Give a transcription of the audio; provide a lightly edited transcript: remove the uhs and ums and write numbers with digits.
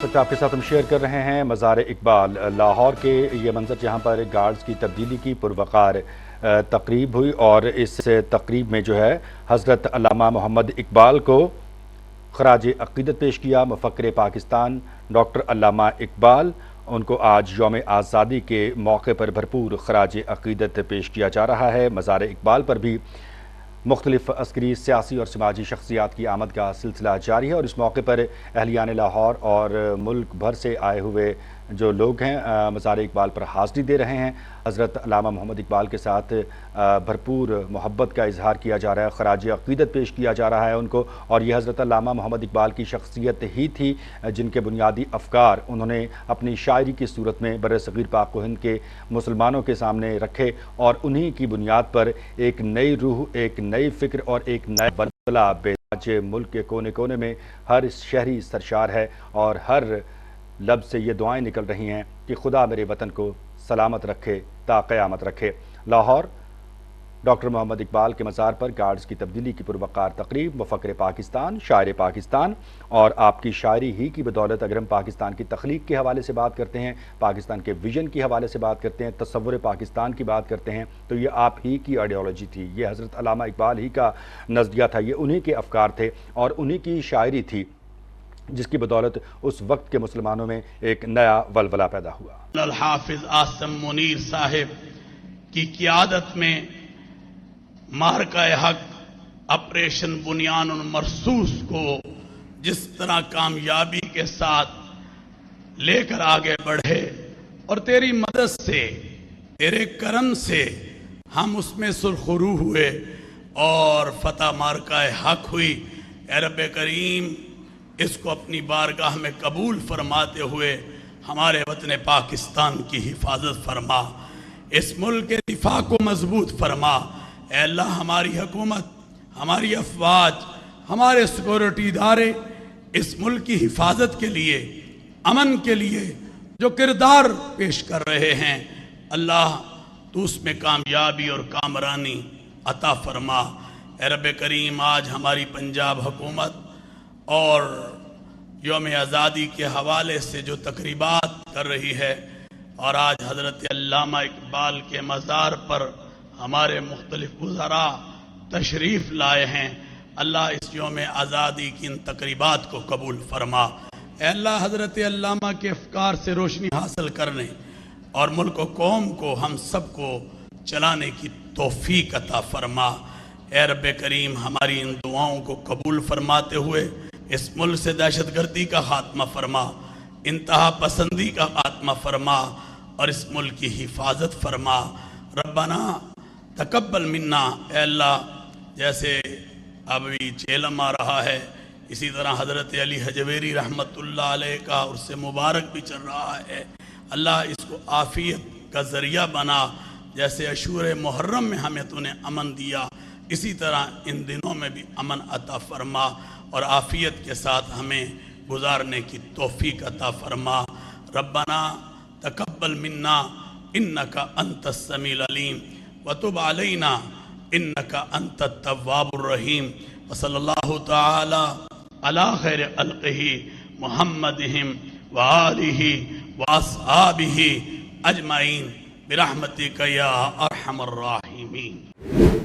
آپ کے ساتھ ہم شیئر کر رہے ہیں مزار اقبال لاہور کے یہ منظر جہاں پر گارڈز کی تبدیلی کی پروقار تقریب ہوئی اور اس تقریب میں جو ہے حضرت علامہ محمد اقبال کو خراج عقیدت پیش کیا۔ مفکر پاکستان ڈاکٹر علامہ اقبال ان کو آج یوم آزادی کے موقع پر بھرپور خراج عقیدت پیش کیا جا رہا ہے۔ مزار اقبال پر بھی مختلف عسکری، سیاسی اور سماجی شخصیات کی آمد کا سلسلہ جاری ہے اور اس موقع پر اہلیان لاہور اور ملک بھر سے آئے ہوئے جو لوگ ہیں مزار اقبال پر حاضری دے رہے ہیں۔ حضرت علامہ محمد اقبال کے ساتھ بھرپور محبت کا اظہار کیا جا رہا ہے، خراج عقیدت پیش کیا جا رہا ہے ان کو، اور یہ حضرت علامہ محمد اقبال کی شخصیت ہی تھی جن کے بنیادی افکار انہوں نے اپنی شاعری کی صورت میں برصغیر پاک و ہند کے مسلمانوں کے سامنے رکھے اور انہی کی بنیاد پر ایک نئی روح، ایک نئی فکر اور ایک نیا بلبلہ آج ملک کے کونے کونے میں ہر شہری سرشار ہے اور ہر لب سے یہ دعائیں نکل رہی ہیں کہ خدا میرے وطن کو سلامت رکھے تا قیامت رکھے۔ لاہور ڈاکٹر محمد اقبال کے مزار پر گارڈز کی تبدیلی کی پروقار تقریب، مفکر پاکستان، شاعر پاکستان، اور آپ کی شاعری ہی کی بدولت اگر ہم پاکستان کی تخلیق کے حوالے سے بات کرتے ہیں، پاکستان کے ویژن کے حوالے سے بات کرتے ہیں، تصور پاکستان کی بات کرتے ہیں تو یہ آپ ہی کی آئیڈیالوجی تھی، یہ حضرت علامہ اقبال ہی کا نظریہ تھا، یہ انہی کے افکار تھے اور انہی کی شاعری تھی جس کی بدولت اس وقت کے مسلمانوں میں ایک نیا ولولہ پیدا ہوا۔ الحافظ آصم منیر صاحب کی قیادت میں معرکہ حق آپریشن بنیان المرصوص کو جس طرح کامیابی کے ساتھ لے کر آگے بڑھے اور تیری مدد سے، تیرے کرم سے ہم اس میں سرخرو ہوئے اور فتح معرکہ حق ہوئی۔ اے رب کریم، اس کو اپنی بارگاہ میں قبول فرماتے ہوئے ہمارے وطن پاکستان کی حفاظت فرما، اس ملک کے دفاع کو مضبوط فرما۔ اے اللہ، ہماری حکومت، ہماری افواج، ہمارے سیکورٹی ادارے اس ملک کی حفاظت کے لیے، امن کے لیے جو کردار پیش کر رہے ہیں، اللہ تو اس میں کامیابی اور کامرانی عطا فرما۔ اے رب کریم، آج ہماری پنجاب حکومت اور یوم آزادی کے حوالے سے جو تقریبات کر رہی ہے اور آج حضرت علامہ اقبال کے مزار پر ہمارے مختلف وزراء تشریف لائے ہیں، اللہ اس یوم آزادی کی ان تقریبات کو قبول فرما۔ اے اللہ، حضرت علامہ کے افکار سے روشنی حاصل کرنے اور ملک و قوم کو، ہم سب کو چلانے کی توفیق عطا فرما۔ اے رب کریم، ہماری ان دعاؤں کو قبول فرماتے ہوئے اس ملک سے دہشت گردی کا خاتمہ فرما، انتہا پسندی کا خاتمہ فرما اور اس ملک کی حفاظت فرما۔ ربنا تقبل منا، اے اللہ، جیسے ابھی چیلم آ رہا ہے اسی طرح حضرت علی حجویری رحمت اللہ علیہ کا عرس مبارک بھی چل رہا ہے، اللہ اس کو عافیت کا ذریعہ بنا۔ جیسے عشور محرم میں ہمیں تو نے امن دیا، اسی طرح ان دنوں میں بھی امن عطا فرما اور عافیت کے ساتھ ہمیں گزارنے کی توفیق عطا فرما۔ ربنا تقبل منا انکا انت السمیع العلیم وتب علینا انکا انت التواب الرحیم، وصلی اللہ تعالی علی خیر خلقہ محمدہم وآلہ واصحابہ اجمعین برحمتک یا ارحم الراحمین۔